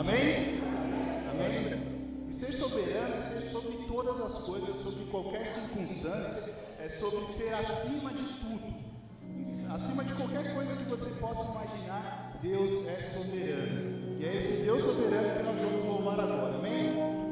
Amém? Amém? E ser soberano é ser sobre todas as coisas, sobre qualquer circunstância, é sobre ser acima de tudo. Acima de qualquer coisa que você possa imaginar, Deus é soberano. E é esse Deus soberano que nós vamos louvar agora. Amém?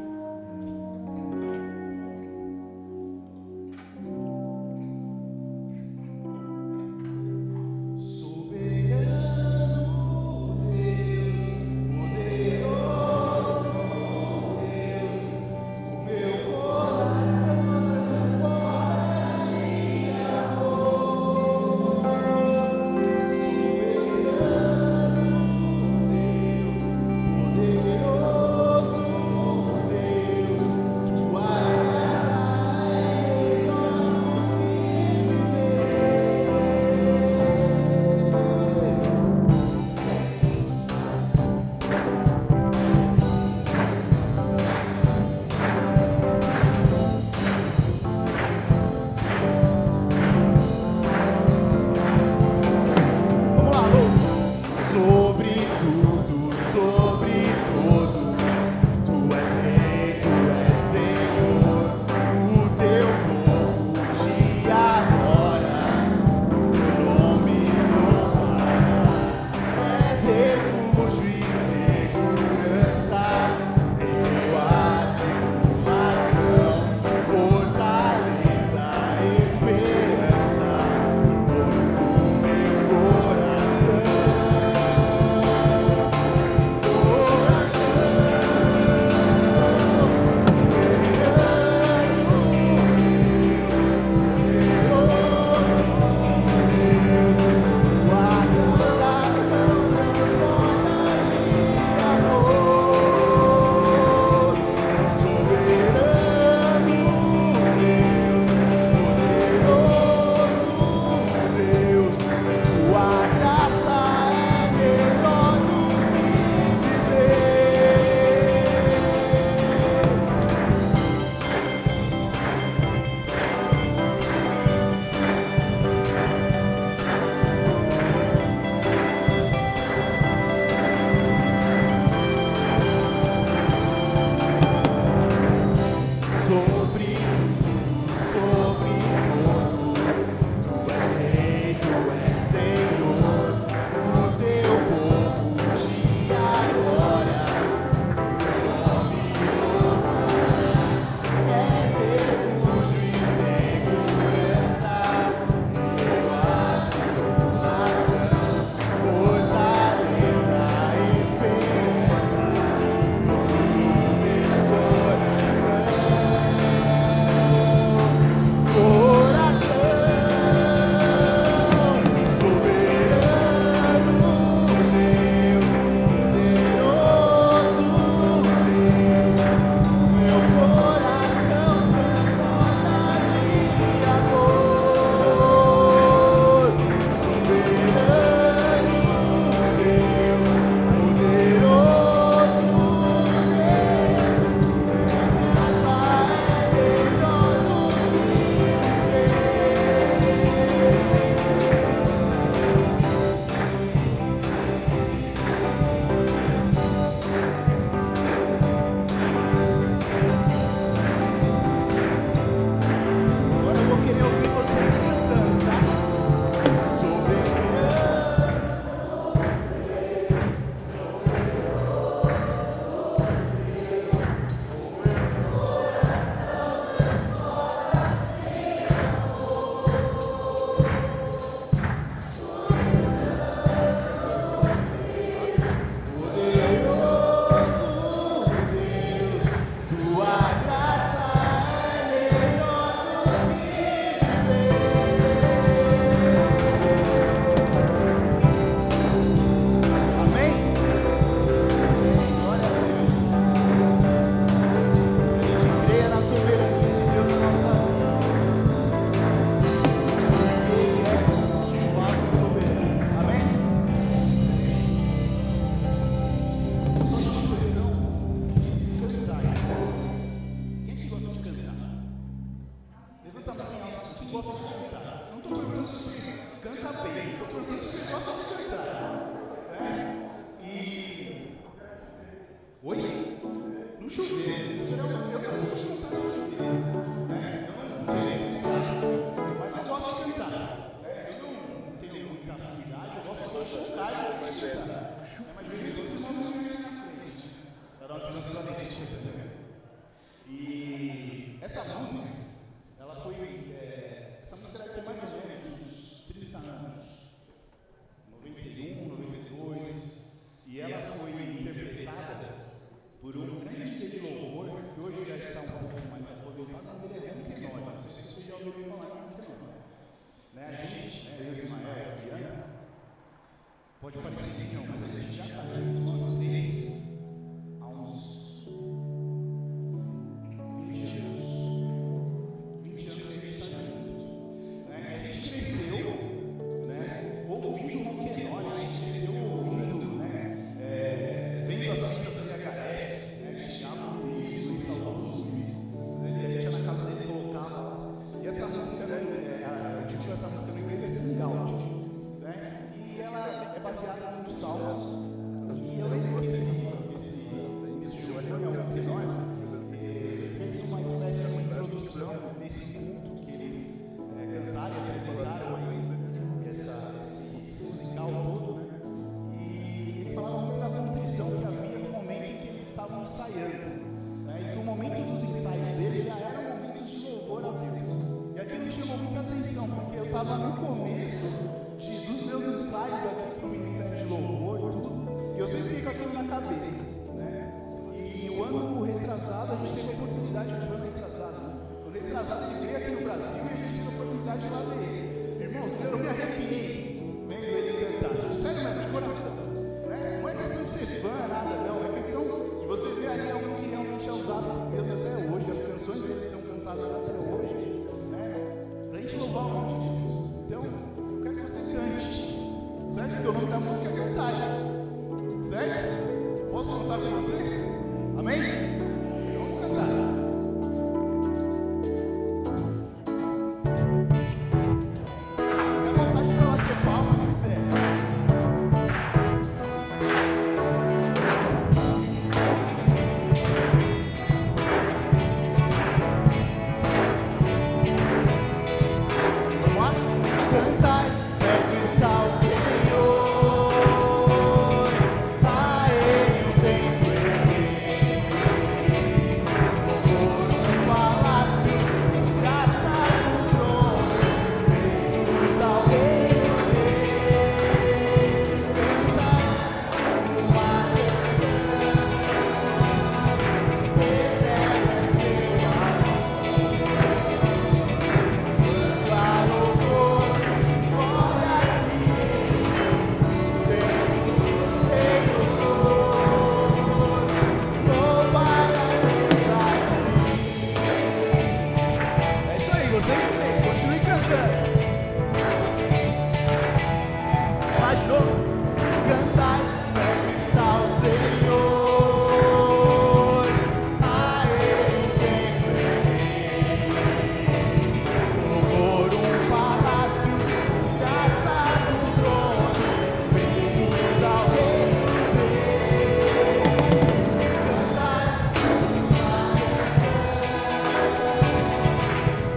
no chuveiro. Eu não sou cantado no chuveiro, né? Eu não sei nem pensar, mas eu gosto de cantar. Eu não tenho muita afinidade, eu gosto de tocar e de cantar. Mas de vez em quando os irmãos vão vir aqui na frente, para dar uma descanso da Letícia, entendeu? E essa música, ela foi. Essa música deve ter mais ou menos uns 30 anos, 91, 92, e ela foi interpretada por um grande líder de louvor, que hoje já está um pouco mais aposentado, mas ele é um Kenói. Não sei se vocês já ouviram falar em Kenói. Né, a gente, eu, Ismael, a Juliana, pode parecer que não, mas a gente já está junto, nós três, há uns 20 anos. 20 anos que a gente está junto. Né, a gente cresceu, né, ouvindo o Kenói, a gente cresceu ouvindo, né, vendo as fitas do Jacarés, né, que chegava o Luiz Salvador Luiz. A gente ia na casa dele, colocava lá. E essa música, o título dessa música no inglês é Sing Out, né? E ela é baseada num dos salmos. E eu lembro que esse ministro o Kenói fez uma espécie de uma introdução nesse culto que eles cantaram e apresentaram aí esse musical todo, né? E ele falava muito da contrição que havia no momento em que eles estavam ensaiando, né? E que o momento dos ensaios deles já eram momentos de louvor a Deus. E aquilo me chamou muita atenção, porque eu estava no começo dos meus ensaios aqui para o Ministério de Louvor e tudo, e eu sempre fico com aquilo na cabeça, né? E o ano retrasado, a gente teve a oportunidade, o retrasado ele veio aqui no Brasil e a gente teve a oportunidade de lá ver ele. Irmãos, eu me arrepiei vendo ele cantar, sério mesmo, de coração, né? Não é questão de ser fã, nada não, é questão de você ver ali alguém que realmente é usado por Deus até hoje, as canções dele são cantadas até hoje, pra gente louvar o nome de Deus. Então, eu quero que você cante, certo? Porque o nome da música é Cantar, certo? Posso contar com você? Amém? Então, vamos cantar. Fique à vontade para bater palmas se quiser.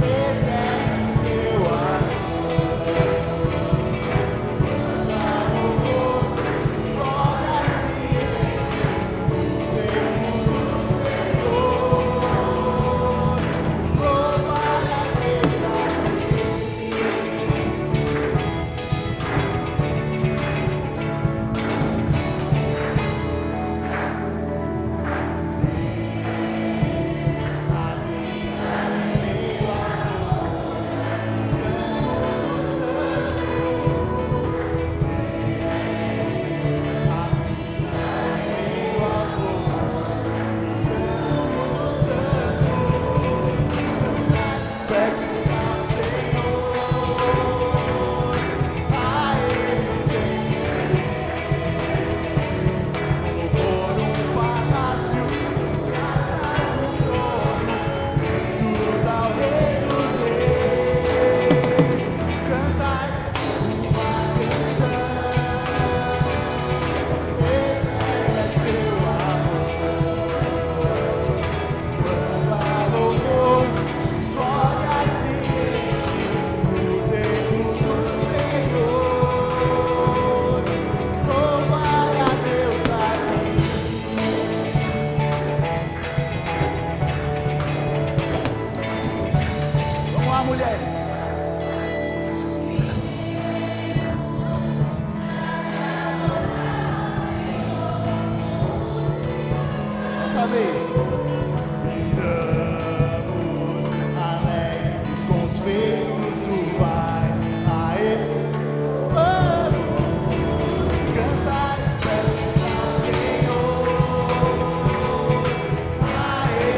Eterna lá, mulheres. Dessa vez. Estamos alegres com os feitos do Pai. Aê, vamos cantar feliz ao Senhor. Aê,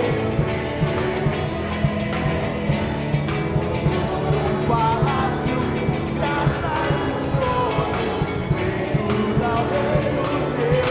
o palácio, graças no trono, feitos ao Rei dos Reis.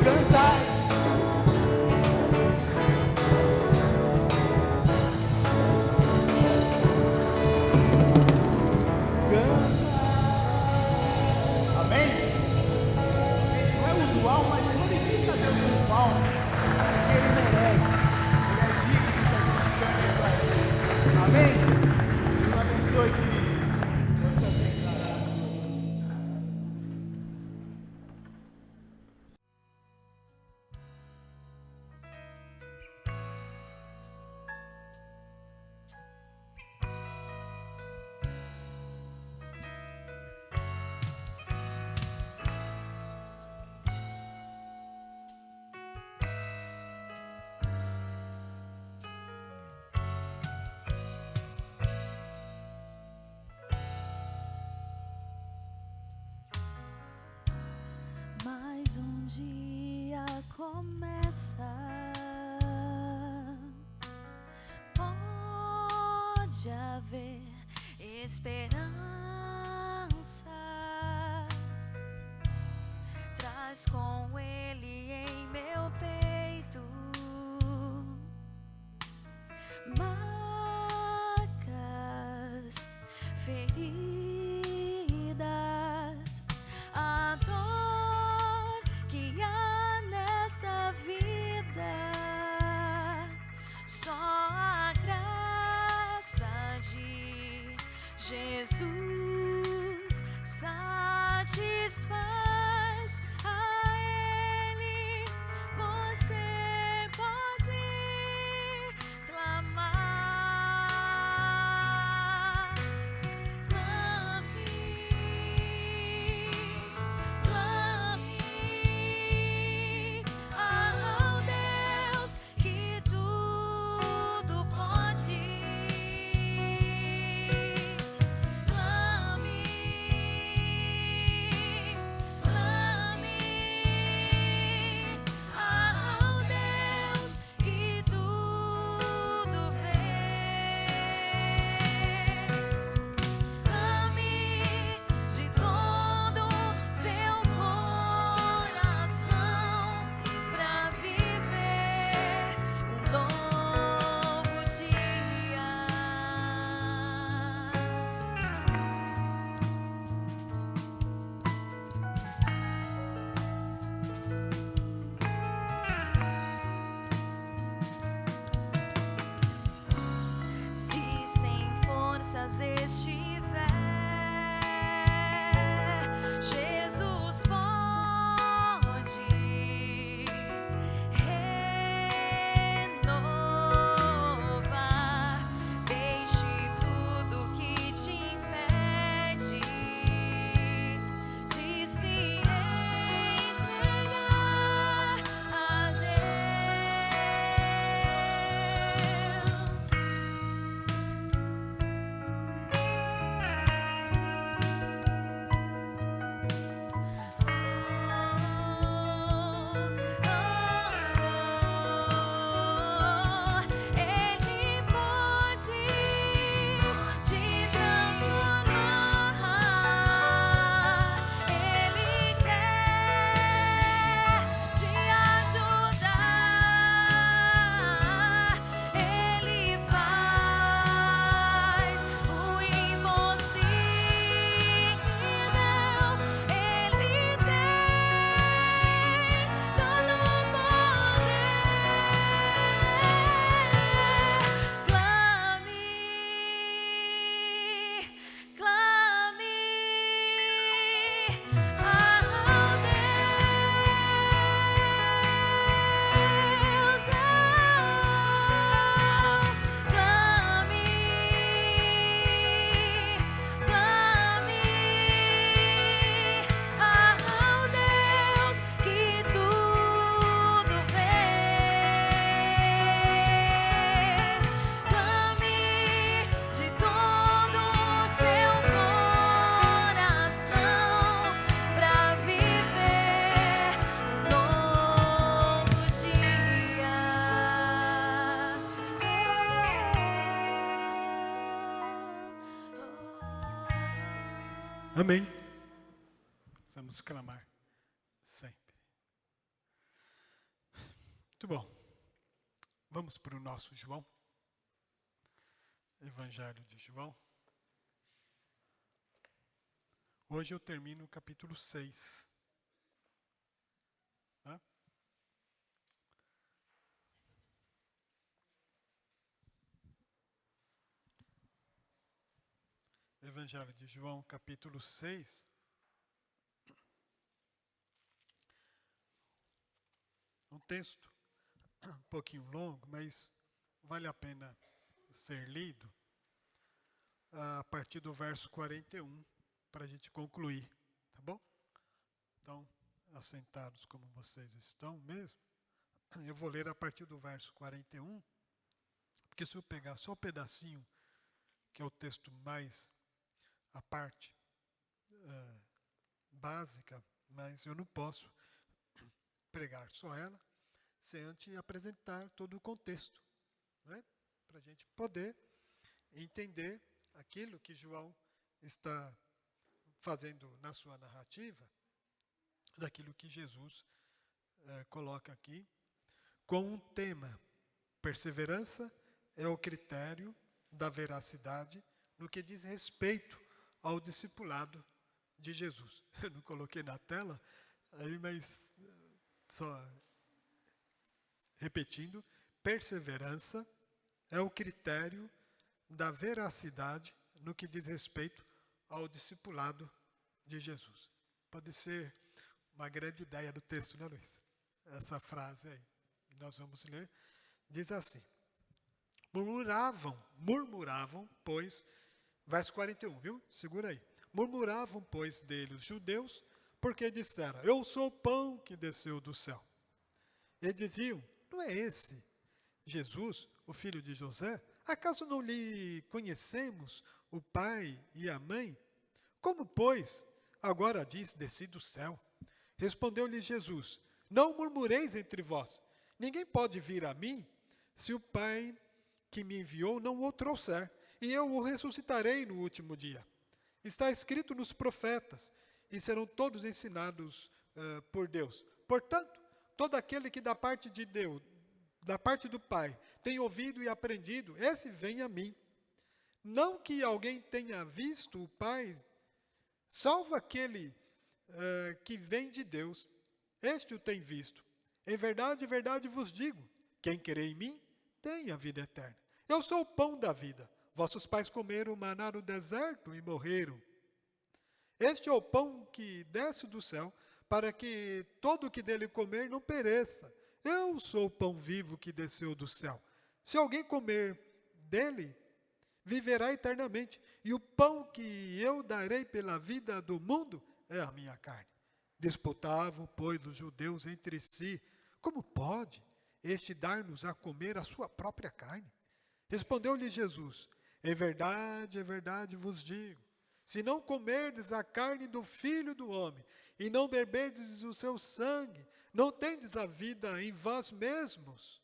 Cantar. Mais um dia começa. Pode haver esperança. Traz com ele em meu peito marcas, feridas, a dor que há nesta vida. Só a graça de Jesus satisfaz. A Ele você pode clamar. Clame, clame ao Deus que tudo pode. Clame, Amém. Precisamos clamar sempre. Muito bom. Vamos para o nosso João. Evangelho de João. Hoje eu termino o capítulo 6. Tá? Evangelho de João, capítulo 6. Um texto um pouquinho longo, mas vale a pena ser lido a partir do verso 41, para a gente concluir, tá bom? Então, assentados como vocês estão mesmo, eu vou ler a partir do verso 41, porque se eu pegar só o pedacinho, que é o texto mais a parte básica, mas eu não posso pregar só ela, sem antes apresentar todo o contexto, né? Para a gente poder entender aquilo que João está fazendo na sua narrativa, daquilo que Jesus coloca aqui, com um tema: perseverança é o critério da veracidade no que diz respeito ao discipulado de Jesus. Eu não coloquei na tela, aí, mas só repetindo, perseverança é o critério da veracidade no que diz respeito ao discipulado de Jesus. Pode ser uma grande ideia do texto, né, Luiz? Essa frase aí. E nós vamos ler. Diz assim: murmuravam, pois, verso 41, viu? Segura aí. Murmuravam, pois, dele os judeus, porque disseram: eu sou o pão que desceu do céu. E diziam: não é esse Jesus, o filho de José? Acaso não lhe conhecemos o pai e a mãe? Como, pois, agora diz: desci do céu? Respondeu-lhe Jesus: não murmureis entre vós. Ninguém pode vir a mim se o Pai que me enviou não o trouxer, e eu o ressuscitarei no último dia. Está escrito nos profetas, e serão todos ensinados por Deus. Portanto, todo aquele que da parte de Deus, da parte do Pai, tem ouvido e aprendido, esse vem a mim. Não que alguém tenha visto o Pai, salvo aquele que vem de Deus. Este o tem visto. Em verdade vos digo, quem crê em mim, tem a vida eterna. Eu sou o pão da vida. Vossos pais comeram maná no deserto e morreram. Este é o pão que desce do céu, para que todo o que dele comer não pereça. Eu sou o pão vivo que desceu do céu. Se alguém comer dele, viverá eternamente. E o pão que eu darei pela vida do mundo é a minha carne. Disputavam, pois, os judeus entre si: como pode este dar-nos a comer a sua própria carne? Respondeu-lhe Jesus: em verdade vos digo, se não comerdes a carne do Filho do Homem, e não beberdes o seu sangue, não tendes a vida em vós mesmos.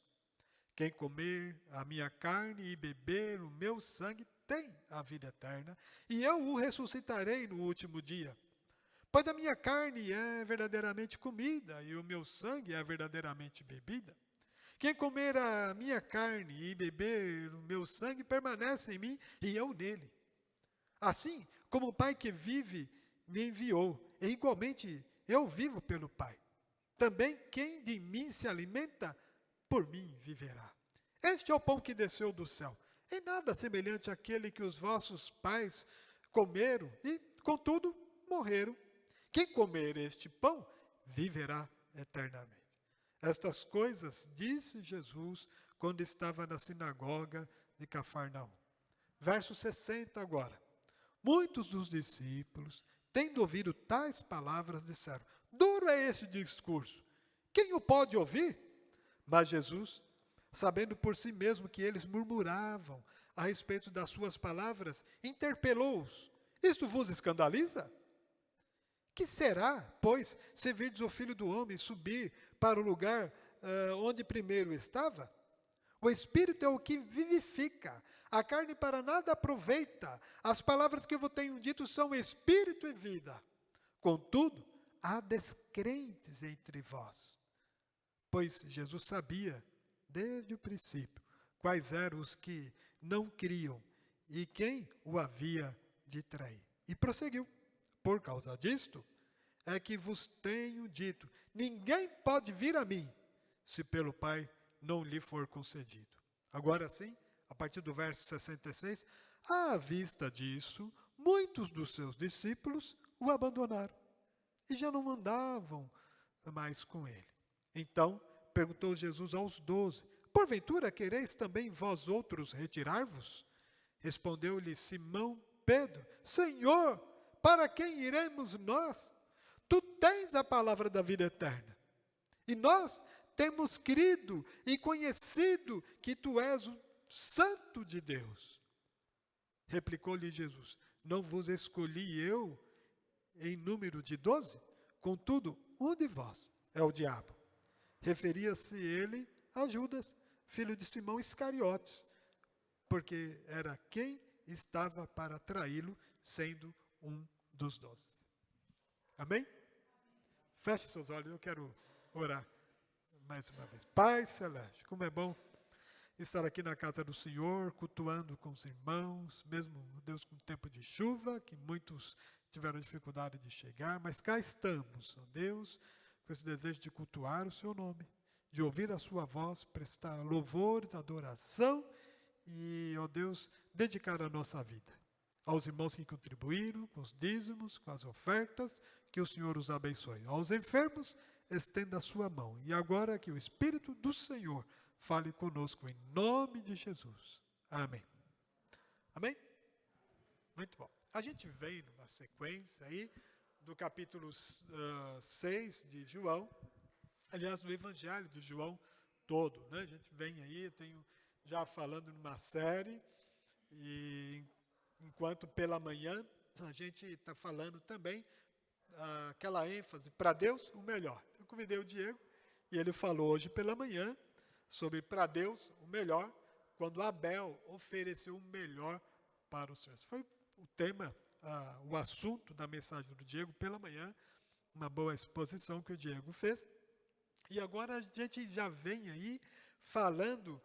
Quem comer a minha carne e beber o meu sangue tem a vida eterna, e eu o ressuscitarei no último dia. Pois a minha carne é verdadeiramente comida, e o meu sangue é verdadeiramente bebida. Quem comer a minha carne e beber o meu sangue permanece em mim, e eu nele. Assim como o Pai que vive me enviou, e igualmente eu vivo pelo Pai. Também quem de mim se alimenta, por mim viverá. Este é o pão que desceu do céu. E nada semelhante àquele que os vossos pais comeram e, contudo, morreram. Quem comer este pão, viverá eternamente. Estas coisas disse Jesus quando estava na sinagoga de Cafarnaum. Verso 60 agora. Muitos dos discípulos, tendo ouvido tais palavras, disseram: duro é esse discurso, quem o pode ouvir? Mas Jesus, sabendo por si mesmo que eles murmuravam a respeito das suas palavras, interpelou-os: isto vos escandaliza? Que será, pois, se virdes o Filho do Homem subir para o lugar onde primeiro estava? O Espírito é o que vivifica. A carne para nada aproveita. As palavras que eu tenho dito são Espírito e vida. Contudo, há descrentes entre vós. Pois Jesus sabia, desde o princípio, quais eram os que não criam e quem o havia de trair. E prosseguiu. Por causa disto, é que vos tenho dito, ninguém pode vir a mim, se pelo Pai não lhe for concedido. Agora sim, a partir do verso 66, à vista disso, muitos dos seus discípulos o abandonaram e já não andavam mais com ele. Então, perguntou Jesus aos 12, porventura quereis também vós outros retirar-vos? Respondeu-lhe Simão Pedro, Senhor, para quem iremos nós? Tu tens a palavra da vida eterna. E nós temos crido e conhecido que tu és o Santo de Deus. Replicou-lhe Jesus, não vos escolhi eu em número de 12? Contudo, um de vós é o diabo. Referia-se ele a Judas, filho de Simão Iscariotes, porque era quem estava para traí-lo, sendo um dos 12. Amém? Feche seus olhos, eu quero orar mais uma vez. Pai Celeste, como é bom estar aqui na casa do Senhor, cultuando com os irmãos, mesmo, Deus, com tempo de chuva, que muitos tiveram dificuldade de chegar, mas cá estamos, ó Deus, com esse desejo de cultuar o seu nome, de ouvir a sua voz, prestar louvores, adoração e, ó Deus, dedicar a nossa vida. Aos irmãos que contribuíram, com os dízimos, com as ofertas, que o Senhor os abençoe. Aos enfermos, estenda a sua mão. E agora que o Espírito do Senhor fale conosco, em nome de Jesus. Amém. Amém? Muito bom. A gente vem numa sequência aí do capítulo 6 de João, aliás, no Evangelho de João todo, né? A gente vem aí, eu tenho já falando numa série, e enquanto pela manhã a gente está falando também aquela ênfase para Deus o melhor. Eu convidei o Diego e ele falou hoje pela manhã sobre para Deus o melhor, quando Abel ofereceu o melhor para o Senhor. Esse foi o tema, o assunto da mensagem do Diego pela manhã, uma boa exposição que o Diego fez. E agora a gente já vem aí falando,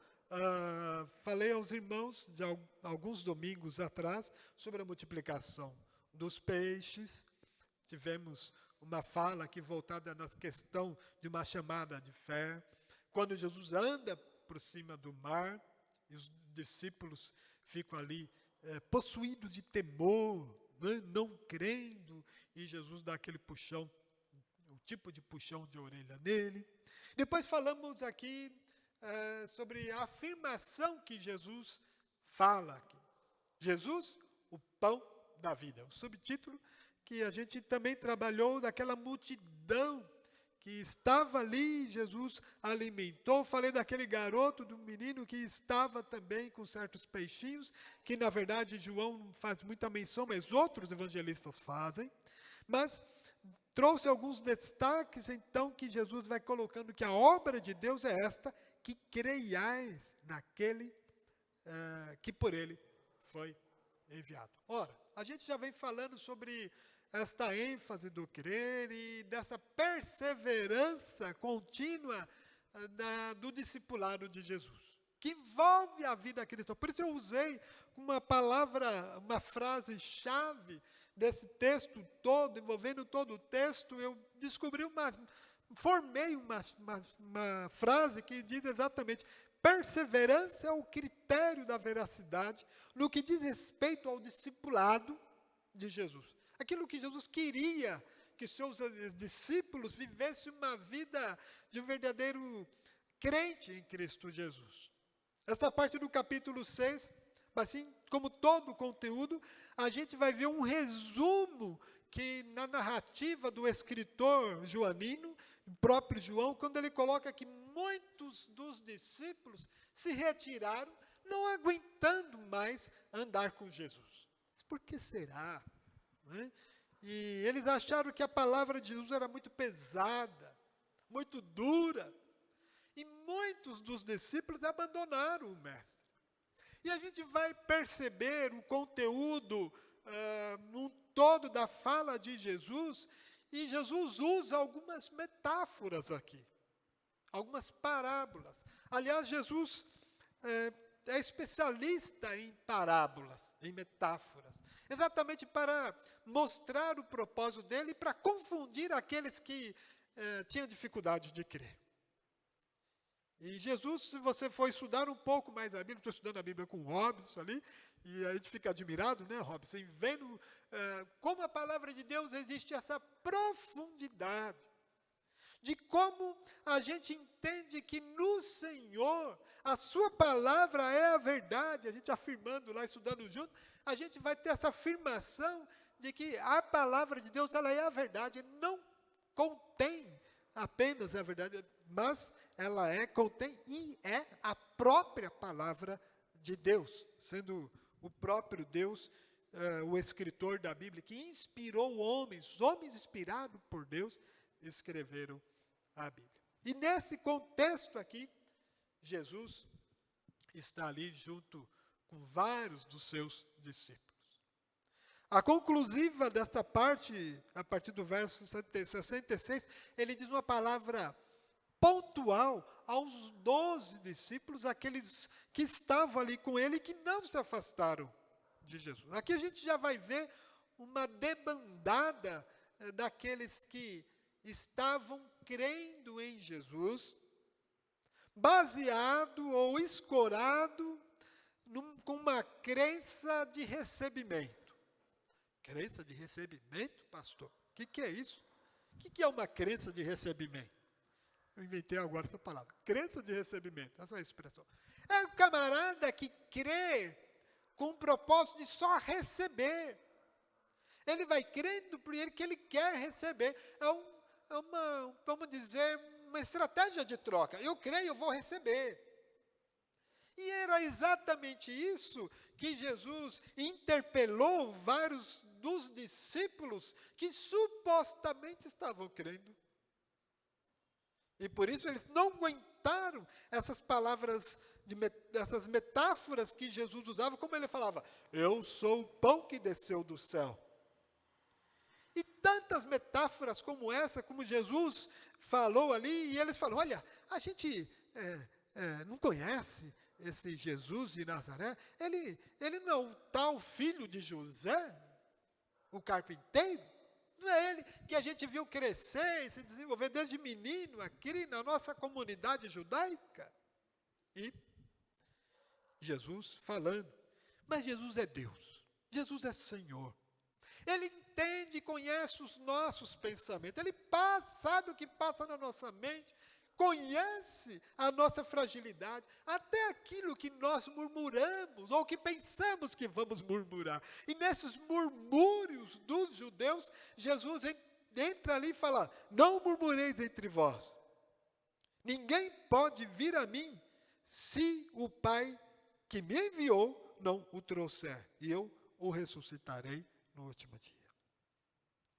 falei aos irmãos de alguns domingos atrás sobre a multiplicação dos peixes. Tivemos uma fala aqui voltada na questão de uma chamada de fé. Quando Jesus anda por cima do mar e os discípulos ficam ali possuídos de temor, né, não crendo, e Jesus dá aquele puxão, o tipo de puxão de orelha nele. Depois falamos aqui sobre a afirmação que Jesus fala aqui. Jesus, o pão da vida. O subtítulo que a gente também trabalhou daquela multidão que estava ali, Jesus alimentou. Falei daquele garoto, do menino que estava também com certos peixinhos, que na verdade João não faz muita menção, mas outros evangelistas fazem. Mas trouxe alguns destaques, então, que Jesus vai colocando que a obra de Deus é esta, que creiais naquele que por ele foi enviado. Ora, a gente já vem falando sobre esta ênfase do crer e dessa perseverança contínua do discipulado de Jesus, que envolve a vida cristã. Por isso eu usei uma palavra, uma frase-chave desse texto todo, envolvendo todo o texto. Eu descobri formei uma frase que diz exatamente: perseverança é o critério da veracidade no que diz respeito ao discipulado de Jesus. Aquilo que Jesus queria que seus discípulos vivessem uma vida de um verdadeiro crente em Cristo Jesus. Esta parte do capítulo 6, assim como todo o conteúdo, a gente vai ver um resumo que na narrativa do escritor joanino, o próprio João, quando ele coloca que muitos dos discípulos se retiraram, não aguentando mais andar com Jesus. Mas por que será? E eles acharam que a palavra de Jesus era muito pesada, muito dura. E muitos dos discípulos abandonaram o Mestre. E a gente vai perceber o conteúdo no todo da fala de Jesus, e Jesus usa algumas metáforas aqui, algumas parábolas. Aliás, Jesus é especialista em parábolas, em metáforas, exatamente para mostrar o propósito dele e para confundir aqueles que tinham dificuldade de crer. E Jesus, se você for estudar um pouco mais a Bíblia, estou estudando a Bíblia com o Robson ali, e a gente fica admirado, né, Robson, vendo como a palavra de Deus existe essa profundidade, de como a gente entende que no Senhor, a sua palavra é a verdade, a gente afirmando lá, estudando junto, a gente vai ter essa afirmação de que a palavra de Deus, ela é a verdade, não contém apenas a verdade, mas ela contém e é a própria palavra de Deus, sendo o próprio Deus, o escritor da Bíblia, que inspirou homens inspirados por Deus, escreveram a Bíblia. E nesse contexto aqui, Jesus está ali junto com vários dos seus discípulos. A conclusiva desta parte, a partir do verso 66, ele diz uma palavra pontual aos 12 discípulos, aqueles que estavam ali com ele e que não se afastaram de Jesus. Aqui a gente já vai ver uma debandada daqueles que estavam crendo em Jesus, baseado ou escorado com uma crença de recebimento. Crença de recebimento, pastor? O que é isso? O que é uma crença de recebimento? Eu inventei agora essa palavra. Crença de recebimento, essa é a expressão. É um camarada que crê com o propósito de só receber. Ele vai crendo porque ele quer receber. É uma, vamos dizer, uma estratégia de troca. Eu creio, eu vou receber. E era exatamente isso que Jesus interpelou vários dos discípulos que supostamente estavam crendo. E por isso eles não aguentaram essas palavras, essas metáforas que Jesus usava, como ele falava, eu sou o pão que desceu do céu. E tantas metáforas como essa, como Jesus falou ali, e eles falam, olha, a gente não conhece esse Jesus de Nazaré, ele não é o tal filho de José, o carpinteiro? Não é ele que a gente viu crescer e se desenvolver desde menino aqui na nossa comunidade judaica? E Jesus falando, mas Jesus é Deus, Jesus é Senhor. Ele entende e conhece os nossos pensamentos, ele sabe o que passa na nossa mente, conhece a nossa fragilidade, até aquilo que nós murmuramos, ou que pensamos que vamos murmurar. E nesses murmúrios dos judeus, Jesus entra ali e fala, não murmureis entre vós. Ninguém pode vir a mim, se o Pai que me enviou não o trouxer, e eu o ressuscitarei no último dia.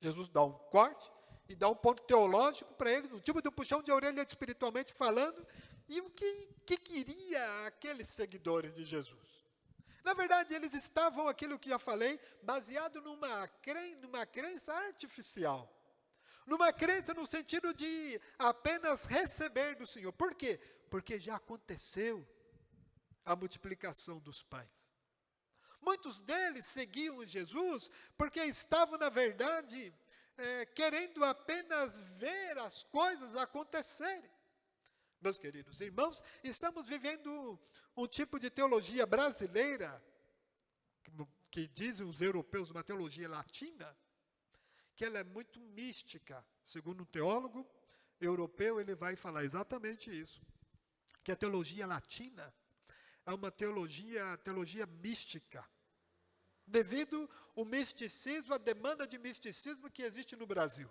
Jesus dá um corte, e dá um ponto teológico para eles, um tipo de um puxão de orelha espiritualmente falando, e o que queria aqueles seguidores de Jesus. Na verdade, eles estavam, aquilo que já falei, baseado numa crença artificial, numa crença no sentido de apenas receber do Senhor. Por quê? Porque já aconteceu a multiplicação dos pães. Muitos deles seguiam Jesus porque estavam, na verdade, querendo apenas ver as coisas acontecerem. Meus queridos irmãos, estamos vivendo um tipo de teologia brasileira, que dizem os europeus, uma teologia latina, que ela é muito mística. Segundo um teólogo europeu, ele vai falar exatamente isso, que a teologia latina é uma teologia mística, devido ao misticismo, a demanda de misticismo que existe no Brasil.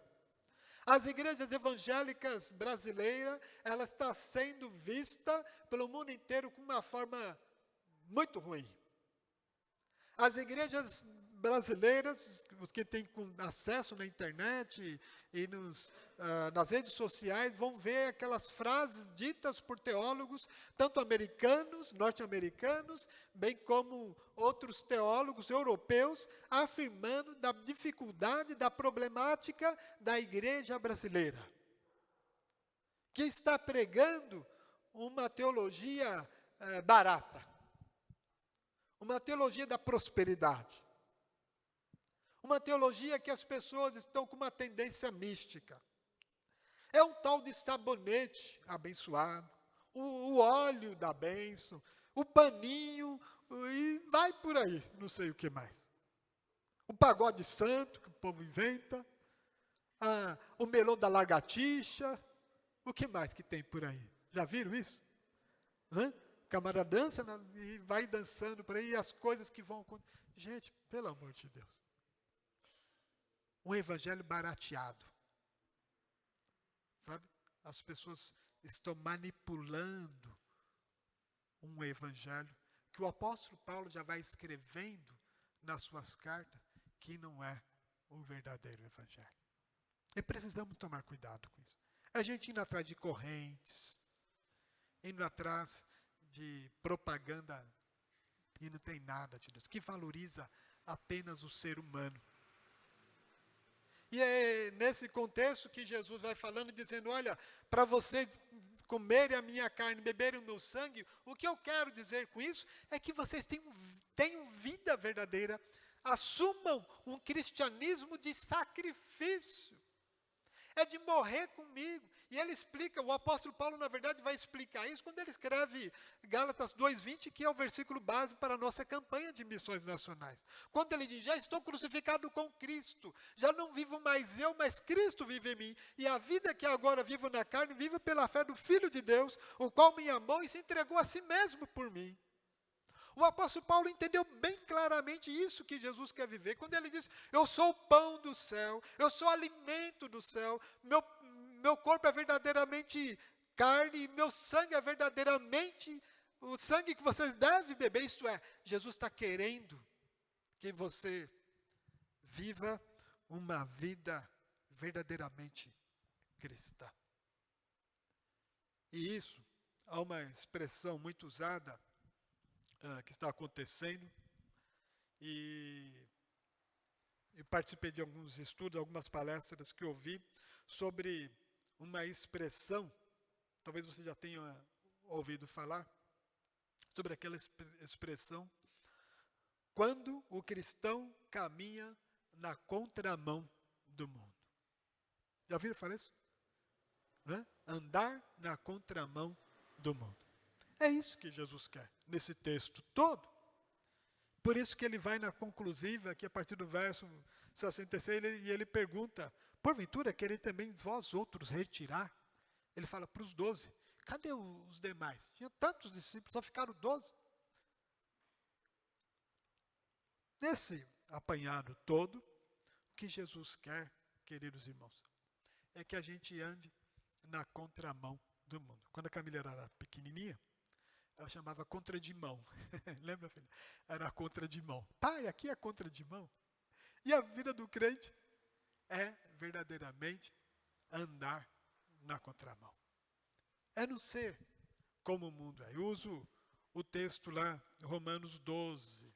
As igrejas evangélicas brasileiras, ela está sendo vista pelo mundo inteiro com uma forma muito ruim. As igrejas brasileiras, os que têm acesso na internet e nas redes sociais, vão ver aquelas frases ditas por teólogos, tanto americanos, norte-americanos, bem como outros teólogos europeus, afirmando da dificuldade, da problemática da igreja brasileira, que está pregando uma teologia barata, uma teologia da prosperidade, uma teologia que as pessoas estão com uma tendência mística. É um tal de sabonete abençoado, o óleo da bênção, o paninho, e vai por aí, não sei o que mais. O pagode santo que o povo inventa, o melão da lagartixa, o que mais que tem por aí? Já viram isso? O camarada dança e vai dançando por aí, e as coisas que vão acontecer. Gente, pelo amor de Deus. Um evangelho barateado. Sabe? As pessoas estão manipulando um evangelho que o apóstolo Paulo já vai escrevendo nas suas cartas, que não é o verdadeiro evangelho. E precisamos tomar cuidado com isso. A gente indo atrás de correntes, indo atrás de propaganda que não tem nada de Deus, que valoriza apenas o ser humano. E é nesse contexto que Jesus vai falando, dizendo, olha, para vocês comerem a minha carne, beberem o meu sangue, o que eu quero dizer com isso é que vocês tenham vida verdadeira, assumam um cristianismo de sacrifício. É de morrer comigo. E ele explica, o apóstolo Paulo, na verdade, vai explicar isso quando ele escreve Gálatas 2:20, que é o versículo base para a nossa campanha de missões nacionais. Quando ele diz, já estou crucificado com Cristo, já não vivo mais eu, mas Cristo vive em mim. E a vida que agora vivo na carne, vivo pela fé do Filho de Deus, o qual me amou e se entregou a si mesmo por mim. O apóstolo Paulo entendeu bem claramente isso que Jesus quer viver, quando ele diz, eu sou o pão do céu, eu sou o alimento do céu, meu corpo é verdadeiramente carne, meu sangue é verdadeiramente o sangue que vocês devem beber. Isto é, Jesus está querendo que você viva uma vida verdadeiramente cristã. E isso, há uma expressão muito usada, que está acontecendo, e participei de alguns estudos, algumas palestras que ouvi sobre uma expressão, talvez você já tenha ouvido falar, sobre aquela expressão, quando o cristão caminha na contramão do mundo. Já ouviram falar isso? Né? Andar na contramão do mundo. É isso que Jesus quer, nesse texto todo. Por isso que ele vai na conclusiva, aqui a partir do verso 66, e ele pergunta, porventura querem também vós outros retirar? Ele fala para os 12, cadê os demais? Tinha tantos discípulos, só ficaram 12. Nesse apanhado todo, o que Jesus quer, queridos irmãos, é que a gente ande na contramão do mundo. Quando a Camila era pequenininha, ela chamava contradimão. Lembra, filha? Era a contradimão. Pai, aqui é a contradimão. E a vida do crente é verdadeiramente andar na contramão. É não ser como o mundo é. Eu uso o texto lá, Romanos 12.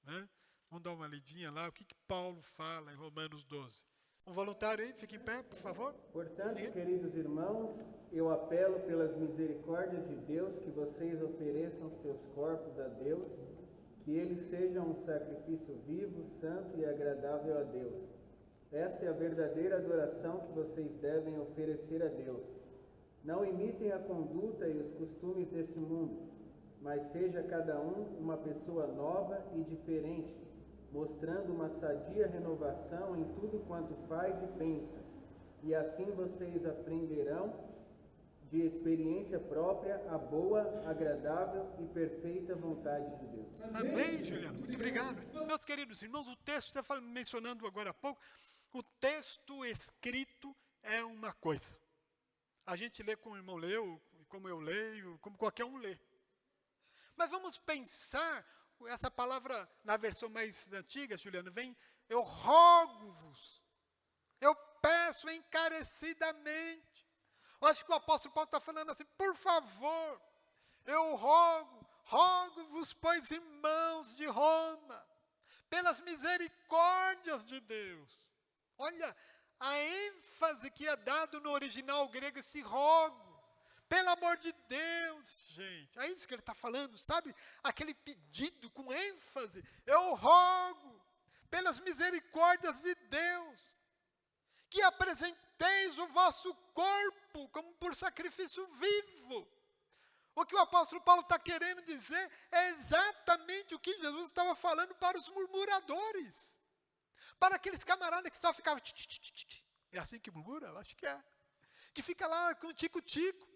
Né? Vamos dar uma lidinha lá, o que Paulo fala em Romanos 12. Um voluntário aí, fique em pé, por favor. Portanto, queridos irmãos, eu apelo pelas misericórdias de Deus que vocês ofereçam seus corpos a Deus, que eles sejam um sacrifício vivo, santo e agradável a Deus. Esta é a verdadeira adoração que vocês devem oferecer a Deus. Não imitem a conduta e os costumes desse mundo, mas seja cada um uma pessoa nova e diferente, mostrando uma sadia renovação em tudo quanto faz e pensa. E assim vocês aprenderão de experiência própria a boa, agradável e perfeita vontade de Deus. Amém, Juliano. Muito obrigado. Meus queridos irmãos, o texto, está mencionando agora há pouco, o texto escrito é uma coisa. A gente lê como o irmão leu, como eu leio, como qualquer um lê. Mas vamos pensar essa palavra, na versão mais antiga, Juliana, vem, eu rogo-vos, eu peço encarecidamente. Eu acho que o apóstolo Paulo está falando assim, por favor, eu rogo-vos, pois irmãos de Roma, pelas misericórdias de Deus. Olha, a ênfase que é dado no original grego, esse rogo. Pelo amor de Deus, gente. É isso que ele está falando, sabe? Aquele pedido com ênfase. Eu rogo, pelas misericórdias de Deus, que apresenteis o vosso corpo como por sacrifício vivo. O que o apóstolo Paulo está querendo dizer é exatamente o que Jesus estava falando para os murmuradores. Para aqueles camaradas que só ficavam... É assim que murmura? Eu acho que é. Que fica lá com tico-tico. O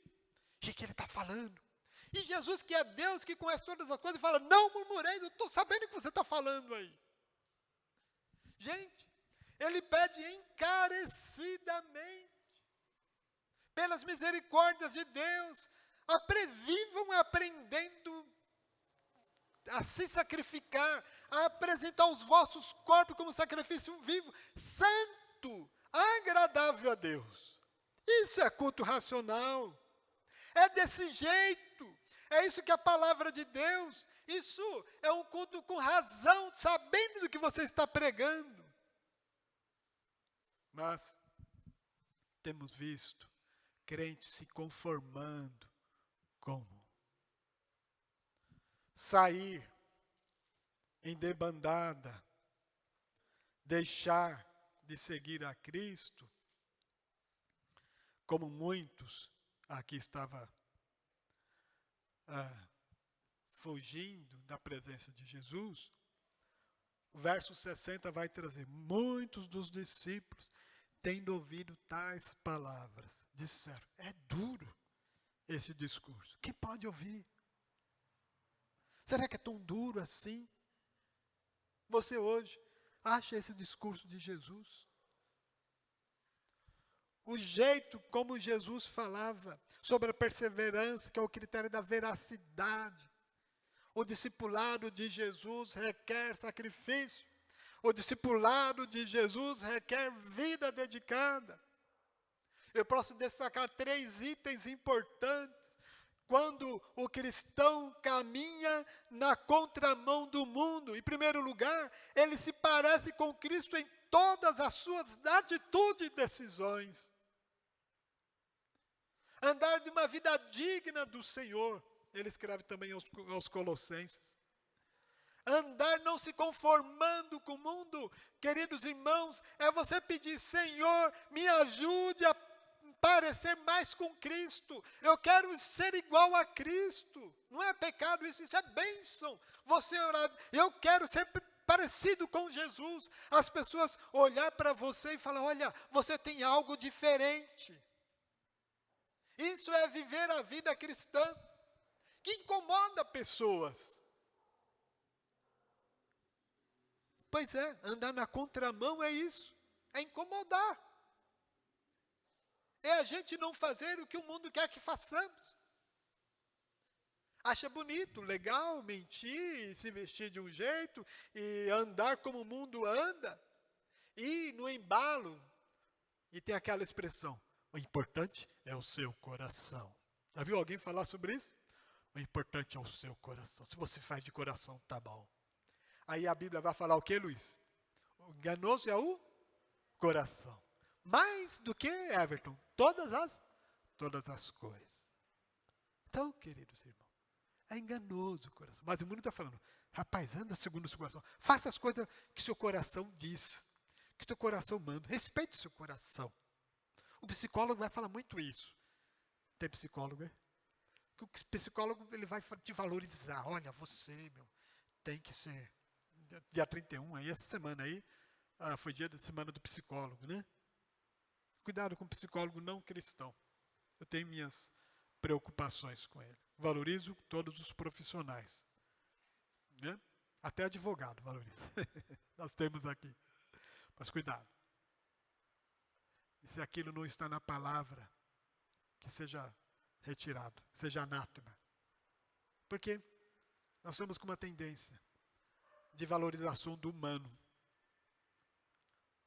que ele está falando? E Jesus, que é Deus, que conhece todas as coisas, fala, não murmureis, eu estou sabendo o que você está falando aí. Gente, ele pede encarecidamente, pelas misericórdias de Deus, vivam aprendendo a se sacrificar, a apresentar os vossos corpos como sacrifício vivo, santo, agradável a Deus. Isso é culto racional. É desse jeito, é isso que a palavra de Deus, isso é um culto com razão, sabendo do que você está pregando. Mas temos visto crentes se conformando como sair em debandada, deixar de seguir a Cristo, como muitos aqui estava fugindo da presença de Jesus. O verso 60 vai trazer, muitos dos discípulos, tendo ouvido tais palavras, disseram, é duro esse discurso, quem pode ouvir? Será que é tão duro assim? Você hoje acha esse discurso de Jesus? O jeito como Jesus falava sobre a perseverança, que é o critério da veracidade. O discipulado de Jesus requer sacrifício. O discipulado de Jesus requer vida dedicada. Eu posso destacar 3 itens importantes quando o cristão caminha na contramão do mundo. Em primeiro lugar, ele se parece com Cristo em todas as suas atitudes e decisões. Andar de uma vida digna do Senhor. Ele escreve também aos Colossenses. Andar não se conformando com o mundo, queridos irmãos, é você pedir, Senhor, me ajude a parecer mais com Cristo. Eu quero ser igual a Cristo. Não é pecado isso, isso é bênção. Você orar, eu quero ser parecido com Jesus. As pessoas olhar para você e falar, olha, você tem algo diferente. Isso é viver a vida cristã, que incomoda pessoas. Pois é, andar na contramão é isso, é incomodar. É a gente não fazer o que o mundo quer que façamos. Acha bonito, legal, mentir, se vestir de um jeito, e andar como o mundo anda, e no embalo, e tem aquela expressão, o importante é o seu coração. Já viu alguém falar sobre isso? O importante é o seu coração. Se você faz de coração, tá bom. Aí a Bíblia vai falar o que, Luiz? O enganoso é o coração. Mais do que, Everton, todas as coisas. Então, queridos irmãos, é enganoso o coração. Mas o mundo está falando, rapaz, anda segundo o seu coração. Faça as coisas que seu coração diz, que seu coração manda. Respeite seu coração. O psicólogo vai falar muito isso. Tem psicólogo, né? O psicólogo ele vai te valorizar. Olha, você, meu, tem que ser. Dia 31, aí, essa semana aí, foi dia da semana do psicólogo, né? Cuidado com o psicólogo não cristão. Eu tenho minhas preocupações com ele. Valorizo todos os profissionais. Né? Até advogado valorizo. Nós temos aqui. Mas cuidado. E se aquilo não está na palavra, que seja retirado, seja anátema. Porque nós somos com uma tendência. de valorização do humano.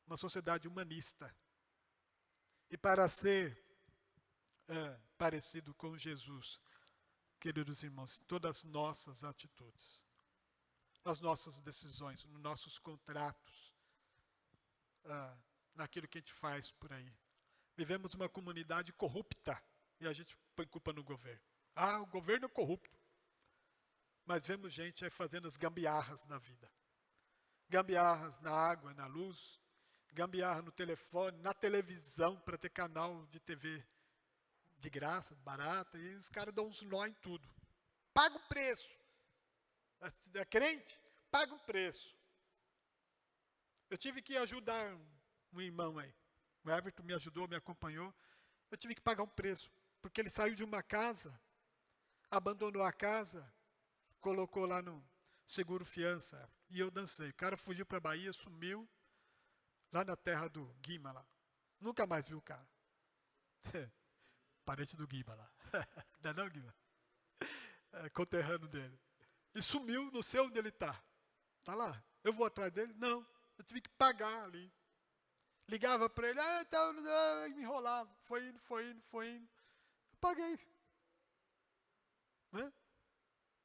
Uma sociedade humanista. E para ser parecido com Jesus, queridos irmãos, em todas as nossas atitudes, nas nossas decisões, nos nossos contratos, naquilo que a gente faz por aí. Vivemos uma comunidade corrupta e a gente põe culpa no governo. O governo é corrupto. Mas vemos gente aí fazendo as gambiarras na vida. Gambiarras na água, na luz, gambiarra no telefone, na televisão, para ter canal de TV de graça, barata, e os caras dão uns nó em tudo. Paga o preço. É crente? Paga o preço. Eu tive que ajudar um irmão aí. O Everton me ajudou, me acompanhou. Eu tive que pagar um preço, porque ele saiu de uma casa, abandonou a casa, colocou lá no seguro fiança, e eu dancei. O cara fugiu para a Bahia, sumiu, lá na terra do Guima lá. Nunca mais viu o cara. Parente do Guima lá. Não é não, Guima? Conterrâneo dele. E sumiu, não sei onde ele está. Está lá. Eu vou atrás dele? Não. Eu tive que pagar ali. Ligava para ele, então, me enrolava. Foi indo. Eu paguei. Né?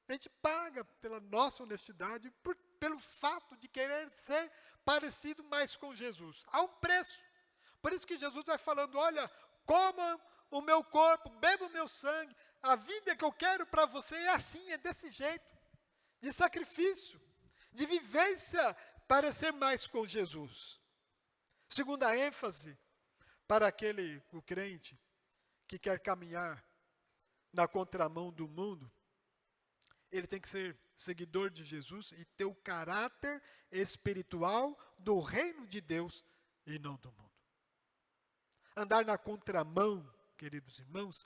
A gente paga pela nossa honestidade, pelo fato de querer ser parecido mais com Jesus. Há um preço. Por isso que Jesus vai falando, olha, coma o meu corpo, beba o meu sangue. A vida que eu quero para você é assim, é desse jeito. De sacrifício, de vivência, parecer mais com Jesus. Segunda ênfase, para o crente que quer caminhar na contramão do mundo, ele tem que ser seguidor de Jesus e ter o caráter espiritual do reino de Deus e não do mundo. Andar na contramão, queridos irmãos,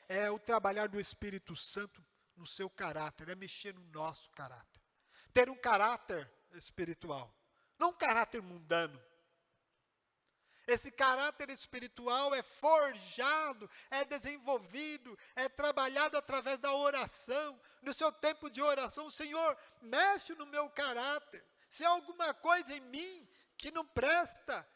é o trabalhar do Espírito Santo no seu caráter, é mexer no nosso caráter. Ter um caráter espiritual, não um caráter mundano. Esse caráter espiritual é forjado, é desenvolvido, é trabalhado através da oração. No seu tempo de oração, Senhor, mexe no meu caráter. Se há alguma coisa em mim que não presta,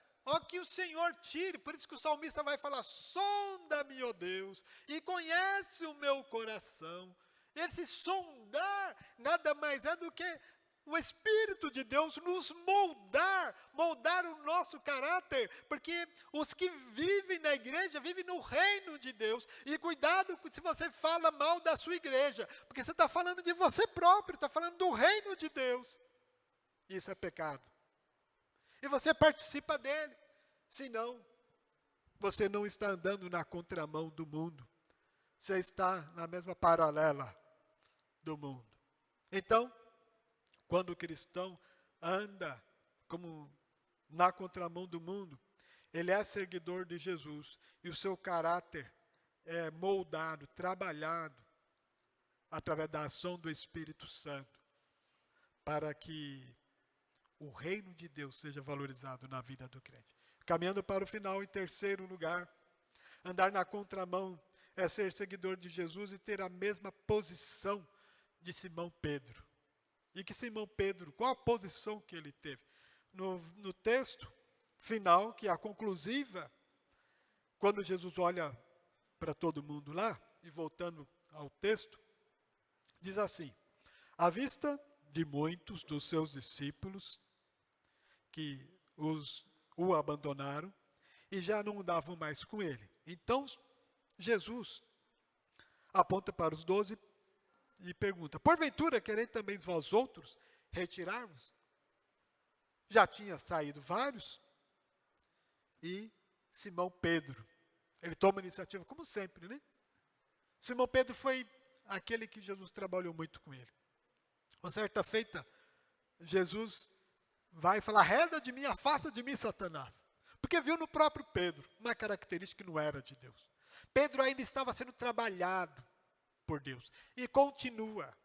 que o Senhor tire. Por isso que o salmista vai falar, sonda-me, ó Deus, e conhece o meu coração. Esse sondar nada mais é do que o Espírito de Deus nos moldar o nosso caráter, porque os que vivem na igreja, vivem no reino de Deus, e cuidado se você fala mal da sua igreja, porque você está falando de você próprio, está falando do reino de Deus, isso é pecado, e você participa dele, senão, você não está andando na contramão do mundo, você está na mesma paralela do mundo. Então, quando o cristão anda como na contramão do mundo, ele é seguidor de Jesus e o seu caráter é moldado, trabalhado através da ação do Espírito Santo para que o reino de Deus seja valorizado na vida do crente. Caminhando para o final, em terceiro lugar, andar na contramão é ser seguidor de Jesus e ter a mesma posição de Simão Pedro. E que Simão Pedro, qual a posição que ele teve? No texto final, que é a conclusiva, quando Jesus olha para todo mundo lá, e voltando ao texto, diz assim, à vista de muitos dos seus discípulos, que o abandonaram, e já não andavam mais com ele. Então, Jesus aponta para os 12 e pergunta, porventura quereis também vós outros retirar-vos? Já tinha saído vários, e Simão Pedro, ele toma a iniciativa, como sempre, né? Simão Pedro foi aquele que Jesus trabalhou muito com ele. Uma certa feita, Jesus vai falar, arreda de mim, afasta de mim, Satanás. Porque viu no próprio Pedro uma característica que não era de Deus. Pedro ainda estava sendo trabalhado por Deus. E continua.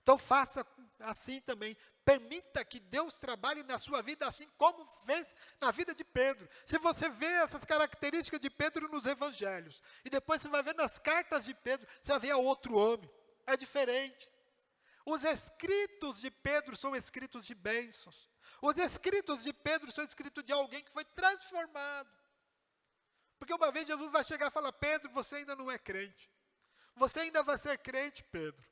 Então faça assim também. Permita que Deus trabalhe na sua vida assim como fez na vida de Pedro. Se você vê essas características de Pedro nos evangelhos, e depois você vai ver nas cartas de Pedro, você vai ver outro homem. É diferente. Os escritos de Pedro são escritos de bênçãos. Os escritos de Pedro são escritos de alguém que foi transformado. Porque uma vez Jesus vai chegar e falar: Pedro, você ainda não é crente. Você ainda vai ser crente, Pedro.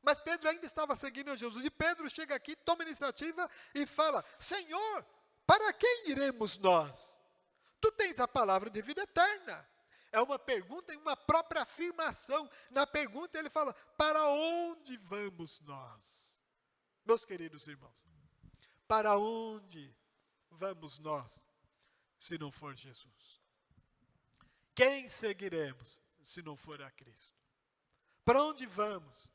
Mas Pedro ainda estava seguindo a Jesus. E Pedro chega aqui, toma iniciativa e fala: Senhor, para quem iremos nós? Tu tens a palavra de vida eterna. É uma pergunta e uma própria afirmação. Na pergunta ele fala: para onde vamos nós? Meus queridos irmãos, para onde vamos nós, se não for Jesus? Quem seguiremos, se não for a Cristo? Para onde vamos,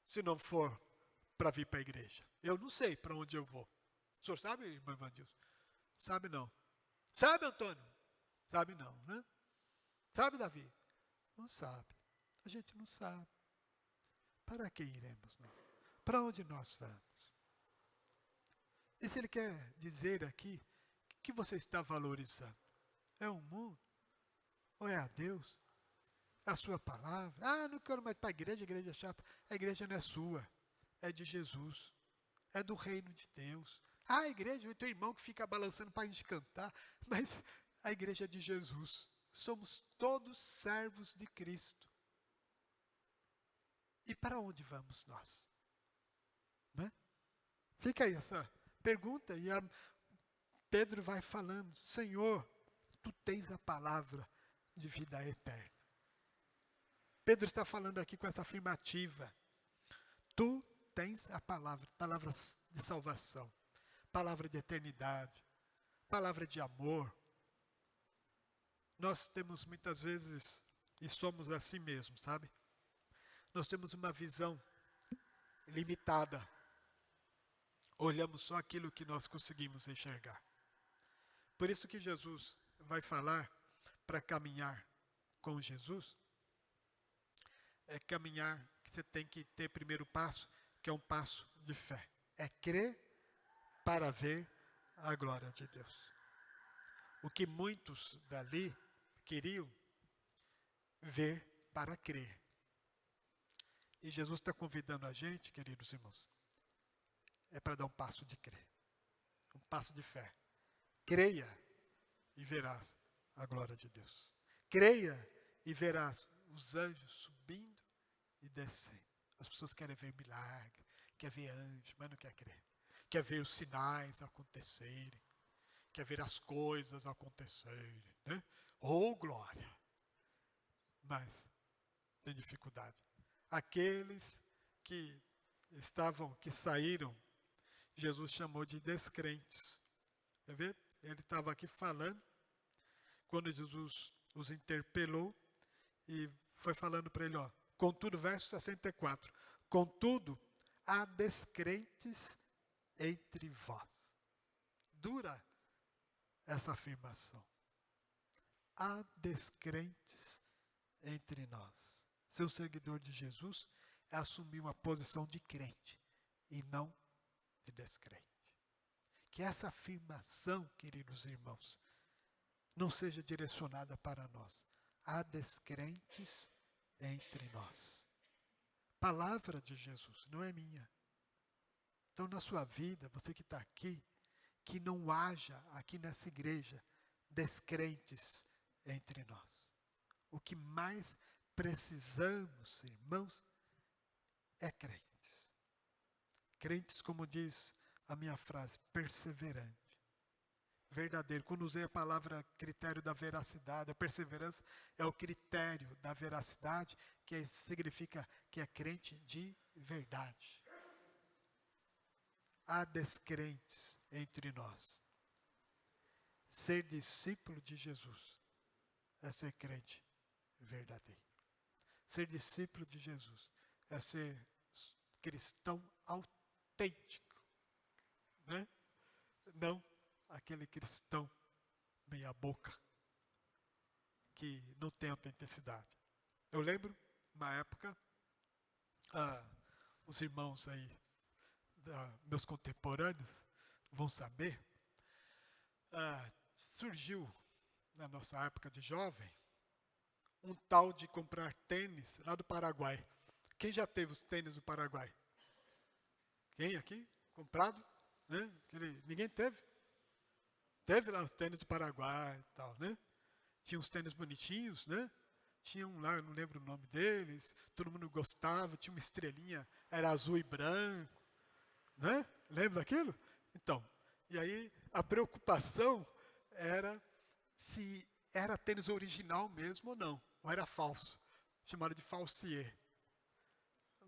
se não for para vir para a igreja? Eu não sei para onde eu vou. O senhor sabe, irmão Evandilson? Sabe não. Sabe, Antônio? Sabe não, né? Sabe, Davi? Não sabe. A gente não sabe. Para quem iremos nós? Para onde nós vamos? E se ele quer dizer aqui, o que você está valorizando? É o mundo? Ou é a Deus? É a sua palavra? Ah, não quero mais para a igreja é chata. A igreja não é sua, é de Jesus. É do reino de Deus. Ah, a igreja, o teu irmão que fica balançando para a gente cantar. Mas a igreja é de Jesus. Somos todos servos de Cristo. E para onde vamos nós? Né? Fica aí essa pergunta e Pedro vai falando: Senhor, tu tens a palavra de vida eterna. Pedro está falando aqui com essa afirmativa. Tu tens a palavra de salvação, palavra de eternidade, palavra de amor. Nós temos muitas vezes, e somos assim mesmo, sabe? Nós temos uma visão limitada. Olhamos só aquilo que nós conseguimos enxergar. Por isso que Jesus vai falar para caminhar com Jesus. É caminhar que você tem que ter primeiro passo, que é um passo de fé. É crer para ver a glória de Deus. O que muitos dali queriam ver para crer. E Jesus está convidando a gente, queridos irmãos, é para dar um passo de crer. Um passo de fé. Creia e verás a glória de Deus. Creia e verás os anjos subindo e descendo. As pessoas querem ver milagre, quer ver anjos, mas não quer crer. Quer ver os sinais acontecerem. Quer ver as coisas acontecerem, né? Oh, glória! Mas tem dificuldade. Aqueles que saíram, Jesus chamou de descrentes. Quer ver? Ele estava aqui falando, quando Jesus os interpelou, e foi falando para ele, contudo, verso 64, contudo, há descrentes entre vós. Dura essa afirmação. Há descrentes entre nós. Ser um seguidor de Jesus é assumir uma posição de crente e não de descrente. Que essa afirmação, queridos irmãos, não seja direcionada para nós. Há descrentes entre nós. Palavra de Jesus, não é minha. Então, na sua vida, você que está aqui, que não haja aqui nessa igreja descrentes entre nós. O que mais precisamos, irmãos, é crentes. Crentes, como diz a minha frase, perseverante. Verdadeiro. Quando usei a palavra critério da veracidade, a perseverança é o critério da veracidade, que significa que é crente de verdade. Há descrentes entre nós. Ser discípulo de Jesus é ser crente verdadeiro. Ser discípulo de Jesus é ser cristão autêntico, né? Não aquele cristão meia boca que não tem autenticidade. Eu lembro, uma época, os irmãos aí, meus contemporâneos, vão saber, surgiu na nossa época de jovem um tal de comprar tênis lá do Paraguai, Quem já teve os tênis do Paraguai? Quem aqui? Comprado? Né? Ninguém teve? Teve lá os tênis do Paraguai e tal, né? Tinha uns tênis bonitinhos, né? Tinha um lá, eu não lembro o nome deles, todo mundo gostava, tinha uma estrelinha, era azul e branco, né? Lembra daquilo? Então, e aí a preocupação era se era tênis original mesmo ou não, ou era falso, chamado de falsier.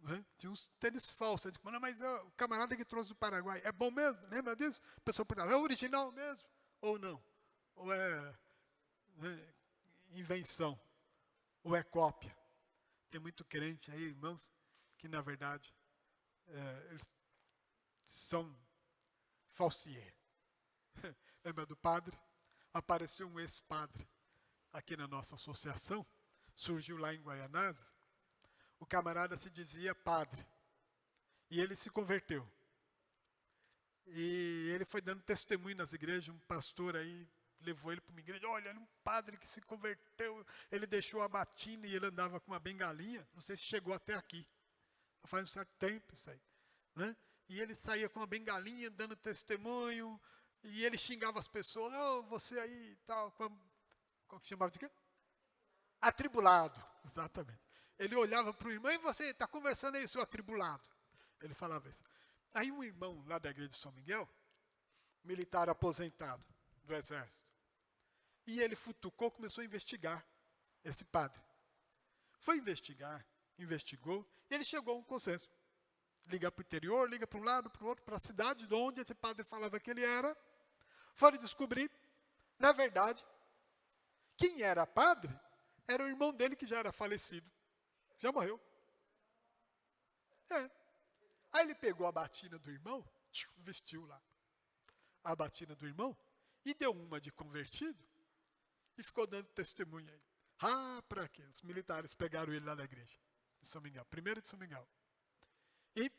Né? Tinha uns tênis falsos, não, mas o camarada que trouxe do Paraguai, é bom mesmo? Lembra disso? A pessoa perguntava, é original mesmo? Ou não? Ou é invenção? Ou é cópia? Tem muito crente aí, irmãos, que na verdade eles são falsier. Lembra do padre? Apareceu um ex-padre aqui na nossa associação, surgiu lá em Guaianazes. O camarada se dizia padre. E ele se converteu. E ele foi dando testemunho nas igrejas. Um pastor aí levou ele para uma igreja. Olha, era um padre que se converteu. Ele deixou a batina e ele andava com uma bengalinha. Não sei se chegou até aqui. Faz um certo tempo isso aí. Né? E ele saía com uma bengalinha dando testemunho. E ele xingava as pessoas. Oh, você aí e tal. Como se chamava de quê? Atribulado. Exatamente. Ele olhava para o irmão, e você está conversando aí, seu atribulado. Ele falava isso. Aí um irmão lá da igreja de São Miguel, militar aposentado do exército, e ele futucou, começou a investigar esse padre. Foi investigar, investigou, e ele chegou a um consenso. Liga para o interior, liga para um lado, para o outro, para a cidade de onde esse padre falava que ele era. Foram descobrir, na verdade, quem era padre era o irmão dele que já era falecido. Já morreu. Aí ele pegou a batina do irmão, vestiu lá a batina do irmão, e deu uma de convertido, e ficou dando testemunho aí. Para quê? Os militares pegaram ele lá na igreja, de São Miguel, primeiro de São Miguel. E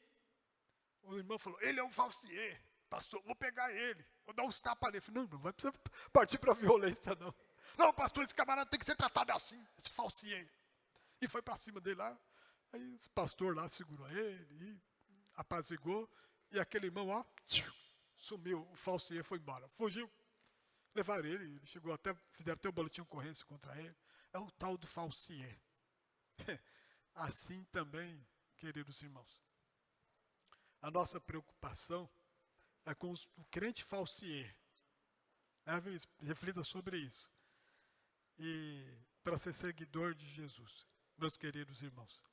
o irmão falou, ele é um falsier, pastor, vou pegar ele, vou dar uns tapas nele. Falei, não vai precisar partir para violência, não. Não, pastor, esse camarada tem que ser tratado assim, esse falsier. E foi para cima dele lá. Aí esse pastor lá segurou ele, e apazigou. E aquele irmão, sumiu. O falsier foi embora. Fugiu. Levaram ele chegou até, fizeram até um boletim de ocorrência contra ele. É o tal do falsier. Assim também, queridos irmãos, a nossa preocupação é com o crente falsier. Reflita sobre isso. E para ser seguidor de Jesus. Meus queridos irmãos,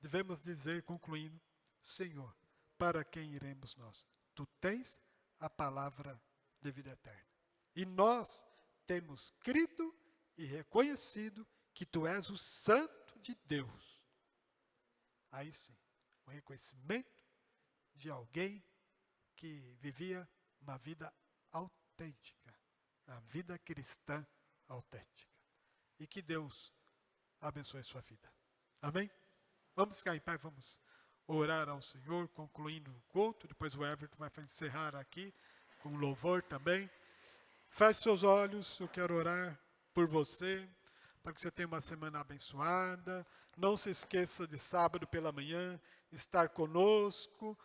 devemos dizer, concluindo, Senhor, para quem iremos nós? Tu tens a palavra de vida eterna. E nós temos crido e reconhecido que Tu és o Santo de Deus. Aí sim, o reconhecimento de alguém que vivia uma vida autêntica, a vida cristã autêntica. E que Deus abençoe a sua vida. Amém? Vamos ficar em pé, vamos orar ao Senhor, concluindo o culto. Depois o Everton vai encerrar aqui com louvor também. Feche seus olhos, eu quero orar por você, para que você tenha uma semana abençoada. Não se esqueça de sábado pela manhã estar conosco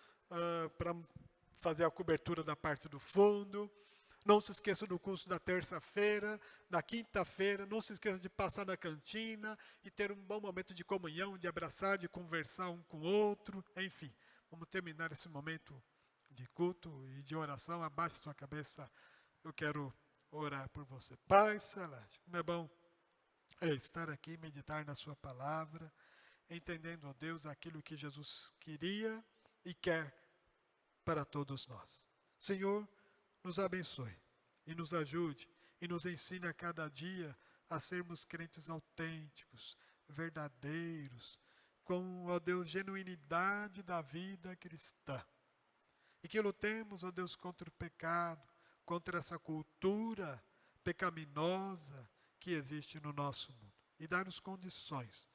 para fazer a cobertura da parte do fundo. Não se esqueça do curso da terça-feira, da quinta-feira. Não se esqueça de passar na cantina e ter um bom momento de comunhão, de abraçar, de conversar um com o outro. Enfim, vamos terminar esse momento de culto e de oração. Abaixe sua cabeça. Eu quero orar por você. Pai Celeste, como é bom estar aqui, meditar na sua palavra, entendendo, ó Deus, aquilo que Jesus queria e quer para todos nós. Senhor, nos abençoe e nos ajude e nos ensine a cada dia a sermos crentes autênticos, verdadeiros, com, ó Deus, genuinidade da vida cristã. E que lutemos, ó Deus, contra o pecado, contra essa cultura pecaminosa que existe no nosso mundo. E dar-nos condições,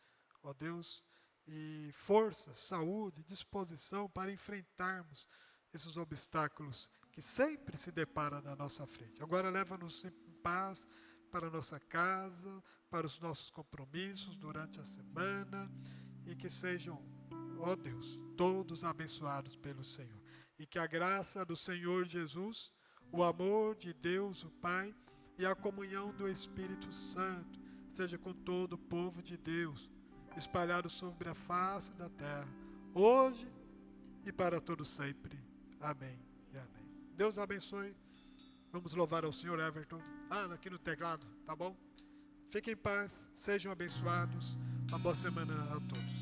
ó Deus, e força, saúde, disposição para enfrentarmos esses obstáculos que sempre se deparam na nossa frente. Agora leva-nos em paz para a nossa casa, para os nossos compromissos durante a semana, e que sejam, ó Deus, todos abençoados pelo Senhor. E que a graça do Senhor Jesus, o amor de Deus, o Pai, e a comunhão do Espírito Santo seja com todo o povo de Deus, espalhado sobre a face da terra, hoje e para todo sempre. Amém e amém. Deus abençoe. Vamos louvar ao Senhor. Everton, aqui no teclado, tá bom? Fiquem em paz, sejam abençoados. Uma boa semana a todos.